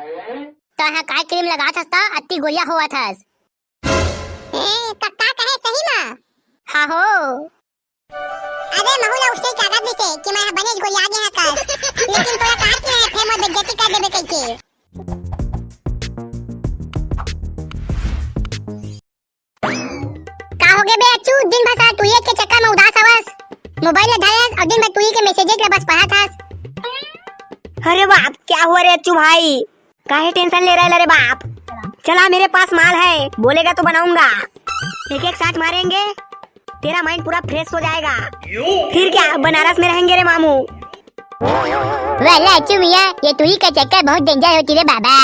तो हाँ काय क्रीम लगा था अति गोलिया हुआ था कक्का कहे सही में हाँ हो अरे महुला उससे कागज दिसे कि मैं बनेज गोलिया आगे है कर लेकिन तोरा कहा कि है फेमस बेइज्जती कर देबे कइके का हो गए बे अच्चू दिन भर सारा तुई के चक्कर में उदास हवस मोबाइल धरस और दिन भर तुई के मैसेजेस के बस पढ़ा थास। अरे बाप क्या हुआ रे अच्चू भाई काहे टेंशन ले रहा है रे बाप। चला मेरे पास माल है बोलेगा तो बनाऊंगा एक एक साथ मारेंगे तेरा माइंड पूरा फ्रेश हो जाएगा फिर क्या बनारस में रहेंगे रे मामू। वाला अच्चू मियां ये तुई का चक्कर बहुत डेंजर होती रे बाबा।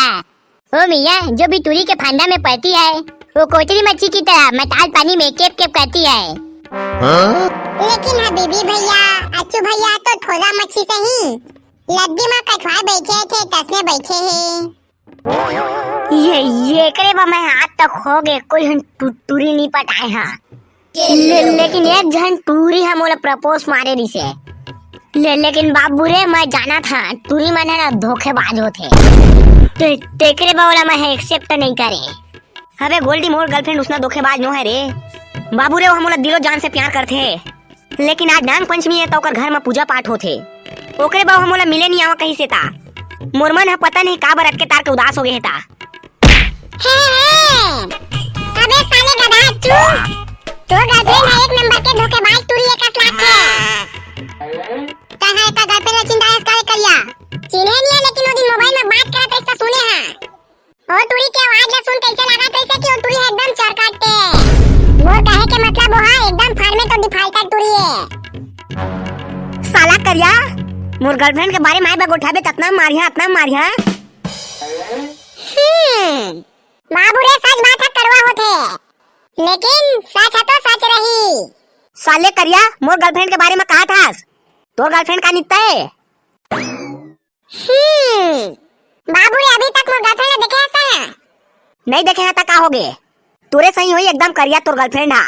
ओ मियां जो भी तुई के फंदा में पड़ती है वो कोचरी मच्छी की तरह मताल पानी में केप केप करती है। लेकिन हबीबी भैया अच्चू भैया तो थोड़ा मच्छी सही लद्दी में कटवा बैठे थे तसने बैठे हैं। ये करे बा मैं हाथ तक हो गए कोई हम टूरी नहीं पटाए हाँ लेकिन एक जन टूरी हम बोला प्रपोज मारे रिसे लेकिन बाबू रे मैं जाना था टूरी मन है ना धोखेबाज होते तेकरे बोला मैं एक्सेप्ट नहीं करे। अबे गोल्डी मोर गर्लफ्रेंड उसना धोखेबाज नो है रे बाबू रे वो हम दिलो जान से प्यार करते लेकिन आज नाग पंचमी है तो ओकर घर में पूजा पाठ होते ओकरे बाबू हम मिले नहीं आवा कहीं से ता मोर मन है पता नहीं का बरत के तार के उदास हो गए ता। अबे साले गधा अच्चू तो गर्लफ्रेंड है एक नंबर के धोखेबाज टूरी एक लाख है कहां का गर्लफ्रेंड चिंता कर करिया चिन्हे नहीं है लेकिन वो दिन मोबाइल में बात करत इसका सुने हैं और टूरी की आवाज ला सुन कैसे लगा कैसे कि वो टूरी एकदम चरकाटे वो कहे के मतलब वो है एकदम फार्मे तो डिफाल्टर टूरी है। साला करिया मोर गर्लफ्रेंड के बारे में आए उठाबे ततना मारिया बाबू रे सच बात है करवा होते लेकिन सच है तो सच रही। साले करिया मोर गर्लफ्रेंड के बारे में कहा था तोर गर्लफ्रेंड का नित्ता है। बाबू रे अभी तक मोर गर्लफ्रेंड ने देखे ऐसा है नहीं देखे हैं का हो गए तोरे सही होई एकदम करिया तोर गर्लफ्रेंड हा।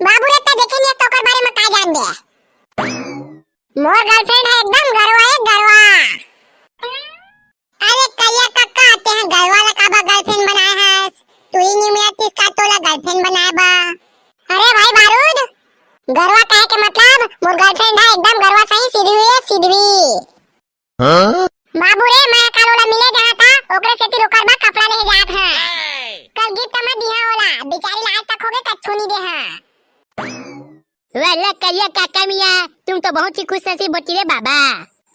बाबू रे तो देखे नहीं तो कर बारे में का जान दे मोर गर्लफ्रेंड है एकदम गरवा अरे करिया कक्का आते हैं गरवा ला काबा गर्लफ्रेंड बनाए है तू ही नहीं मिला किसका तोला गर्लफ्रेंड बनाया बा। अरे भाई बारूद गरवा कहे के मतलब मोर गर्लफ्रेंड है एकदम गरवा सही सीधी बाबू रे मैं कालोला मिले जहां था ओकरे सेती रोकर बा कपड़ा ले जात है कल गिफ्ट में दिया होला बेचारी लाज तक हो गए कच्छू नहीं दे हां। वाला करिया काका मियां तुम तो बहुत ही खुश नसीब होती रे बाबा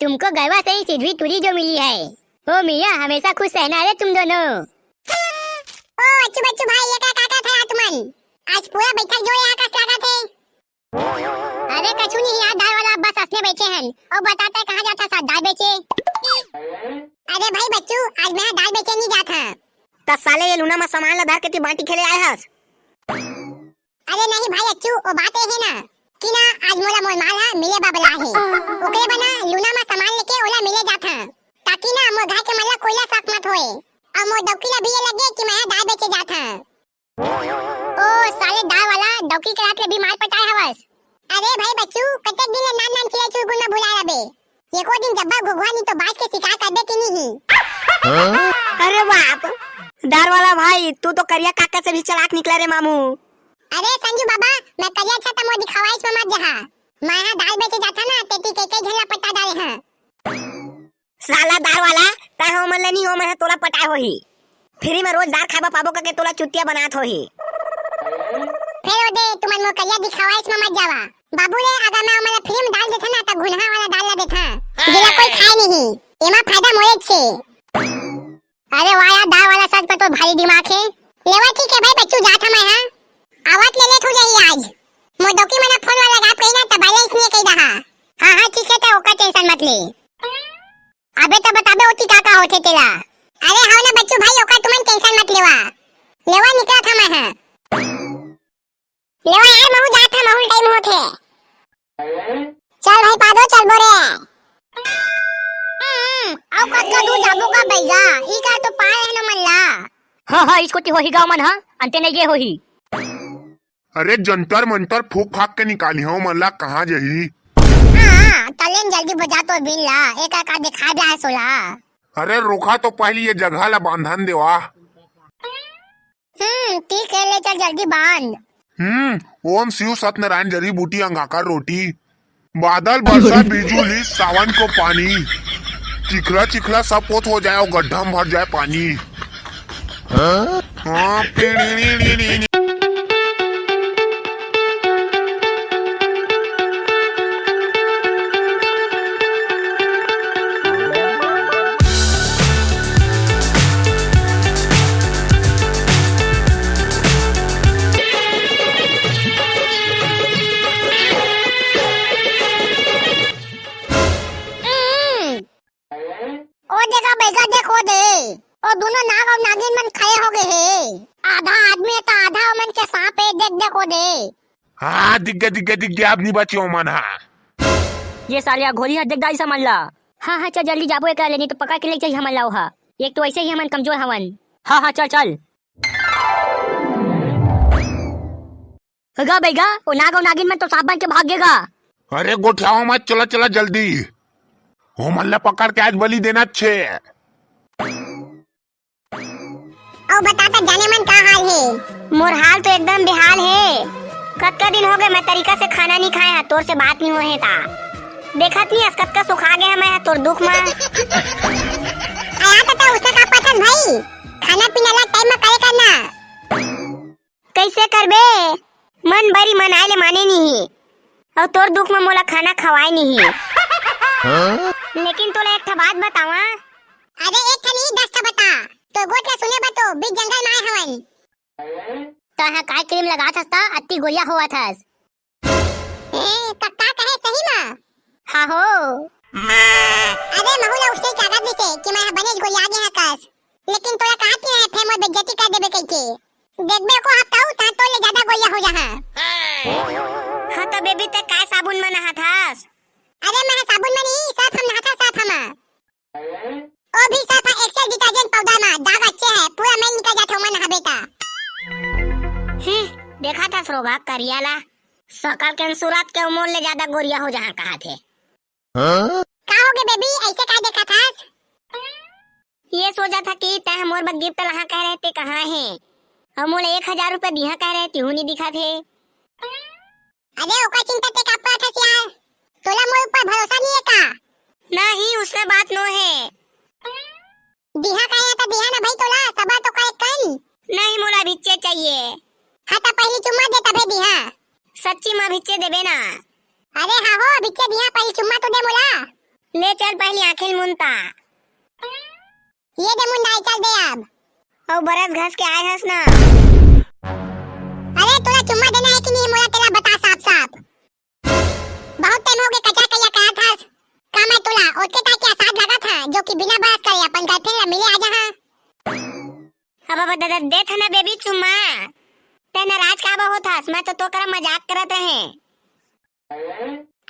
तुमको गरवा से ही सीधी टूरी जो मिली है। ओ मियां हमेशा खुश रहना रे तुम दोनों। ओ अच्छू बच्चू भाई ये क्या काका था तुमन आज पूरा बैठक जो यहाँ का लगा थे। अरे कछु नहीं यार दाल वाला बस असने बैठे हैं और बताते कहाँ जाता था दाल बेचे। अरे भाई बच्चू आज मैं दाल बेचे नहीं जाता त साले ये लूना में सामान ला धर के ती बांटी खेले आए हस। अरे नहीं भाई अच्छू वो बात है ना कि ना आज मोला मोल माल है मिले बाबला है ओकरे बना लूना में सामान लेके ओला मिले जाता ताकि ना मोर घर के मल्ला कोईला शक मत होए और मोर डौकीला भी ये लगे कि मैं दाल बेचे जाता। ओ साले दाल वाला डौकी के रात ले भी माल पटाए हवस। अरे भाई बच्चू कतक दिन नान नान चिड़ै चुगुन न भुला रबे एको दिन जब्बा घुघवा नहीं तो बाज के शिकार कर दे कि नहीं। अरे बाप दार वाला भाई तू तो करिया काका से भी चालाक निकला रे मामू। अरे संजू बाबा मैं करिया अच्छा तमो दिखावा इसमें मत जहा मैं यहाँ दाल बेचे जाता ना तेती के झल्ला पटा डाले हां। साला दार वाला ता हो मन नहीं हो मैं तोला पटाए होही फ्री में रोज दाल खाबा पाबो के तोला चुतिया बनात होही। फिर ओदे तुमन मो करिया दिखावा इसमें मत जावा बाबू रे अगर मैं मला फ्री में दाल देथा ना त गुनहा वाला दाल ला देथा जेला कोई खाए नहीं एमा फायदा मोरे छे। अरे वाह यार दाल वाला सच पर तो भारी दिमाग है लेवा ठीक है भाई बच्चू जाता मैं हां आवत ले ले हो जाई आज मो डोकी मना फोन वाला लगा कहीं ना तबाले इसने कही रहा। हां ठीक है तो ओका टेंशन मत ले अबे तो बताबे ओती काका होते तेरा। अरे हां ना बच्चू भाई ओका तुमन टेंशन मत लेवा निकला था मैं हां लेवा यार महू जाता महू टाइम होते चल भाई पादो चल बोरे आओ कच्चा दूध जाबो का भैया ई का तो पाए है ना मल्ला। हां इसको ती होही गांव मन हां अंते नहीं गे होही। अरे जंतर मंतर फूक फाक के निकाली हो मल्ला कहाँ जही। हां तलेन जल्दी बजा तो बिल ला एक का दिखा दे है सोला। अरे रुका तो पहले ये जगह ला बांधन देवा। ठीक है, ले चल जल्दी बांध। ओम शिव सत्यनारायण जड़ी बूटी अंगाकर रोटी, बादल बरसा बिजुली सावन को पानी, चिखला चिखला सब पोत हो जाए और गड्ढा में भर जाए पानी। हाँ, ओ देखा बेगा, देखो दे ओ दोनों नाग और नागिन मन खड़े हो गए है। आधा आदमी है तो आधा मन के सांप है। देख देखो दे। हाँ दिख गया अब नहीं बचे हो मन। हाँ ये सालिया घोरी है, देख दाई समझ ला। हाँ चल जल्दी जाबो एकरा ले, नहीं तो पकड़ के ले चाहिए हमन लाओ। हा एक तो ऐसे ही हमन कमजोर हवन। हाँ चल गा बेगा, वो नाग और नागिन में तो सांप बन के भागेगा। अरे गोठियाओ मत, चला जल्दी। हो मल्ला पकड़ के आज बलि देना छे। और बताता जाने मन का हाल है। मोर हाल तो एकदम बेहाल है। कतका दिन हो गए मैं तरीका से खाना नहीं खाया, तोर से बात नहीं हुए था। देखत नहीं कतका सुखा गया मैं तोर दुख में। आया तो उसका का पसंद भाई, खाना पीना ला टाइम में करे करना। कैसे करबे, मन भरी मन आए ले माने नहीं, और तोर दुख में मोला खाना खवाए नहीं। लेकिन तोला एक ठा बात बतावा। अरे एक ठा नहीं 10 ठा बता। तो गोट ला सुने बतो, बीच जंगल में आए हवन। तहा काय क्रीम लगात हस ता अति गोरिया होवत हस। कक्का कहे सही में। हाँ हो। अरे महुला उससे कागज में से कि मैं बनेज गोलिया आगे हकस। लेकिन तोरा कहत नहीं है फेमस बेइज्जती कर देबे कइके। देखबे को हफ्ताऊ ता तो ले ज्यादा गोलिया हो जहां। हाँ तो बेबी ते काय साबुन में नहात हस? अरे मैं साबुन में नहीं, साफ हम नहाता साफ हम। ओ भी साफ एक्सेल डिटर्जेंट पाउडर में दाग अच्छे है, पूरा मैल निकल जाता हूं नहा बेटा। देखा था सरोगा करियाला सकल के सूरत के उमर ले ज्यादा गोरिया हो जहां कहा थे। का हो गए बेबी, ऐसे का देखा था? ये सोचा था कि तह मोर बग गिफ्ट लहा कह रहे थे कहाँ है, हम मोले 1000 रुपए दिया कह रहे थे, नहीं दिखा थे। अरे ओका चिंता ते का पड़ा था यार, तोला मोर ऊपर भरोसा नहीं है का? नहीं उसने बात नो है। दिहा कहे तो दिहा ना भाई, तोला सबर तो करे कन। नहीं मोला भिच्चे चाहिए। हाँ तो पहली चुम्मा दे तबे दिहा। सच्ची माँ भिच्चे देबे ना? अरे हाँ हो भिच्चे दिहा, पहली चुम्मा तो दे मोला। ले चल पहली आंखें मुनता। ये दे मुन्ना, चल दे अब। और बरस घस के आए हस ना। अरे तोला चुम्मा देना है कि नहीं मोला तेरा बता साफ। बहुत टाइम हो गए कचा कया कहा था का मैं तोला ओके ता क्या साथ लगा था जो कि बिना बात करे अपन गर्लफ्रेंड ला मिले आ जहां। अब दादा दे था ना बेबी चुम्मा। ते नाराज का बहुत हस, मैं तो करा मजाक करत रहे।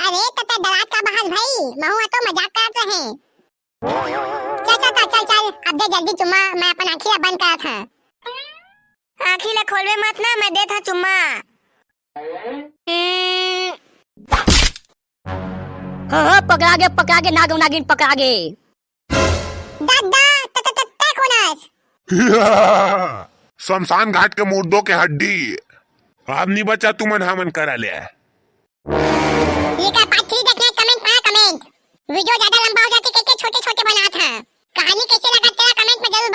अरे तते डरात का बहाल भाई, महू तो मजाक करत रहे। चल अब दे जल्दी चुम्मा, मैं अपन आँखी ला बंद करा था। आँखी ला खोलवे मत ना, मैं दे था चुम्मा। हाँ पकड़ा गे नाग नागिन पकड़ा गे। दादा तते कोनस शमशान घाट के मुर्दों के हड्डी। अब नहीं बचा तुमन हमन करा ले। ये का पार्ट 3 देखना, कमेंट में कमेंट। वीडियो ज्यादा लंबा हो जाती के छोटे-छोटे बना था। कहानी कैसे लगा तेरा कमेंट में जरूर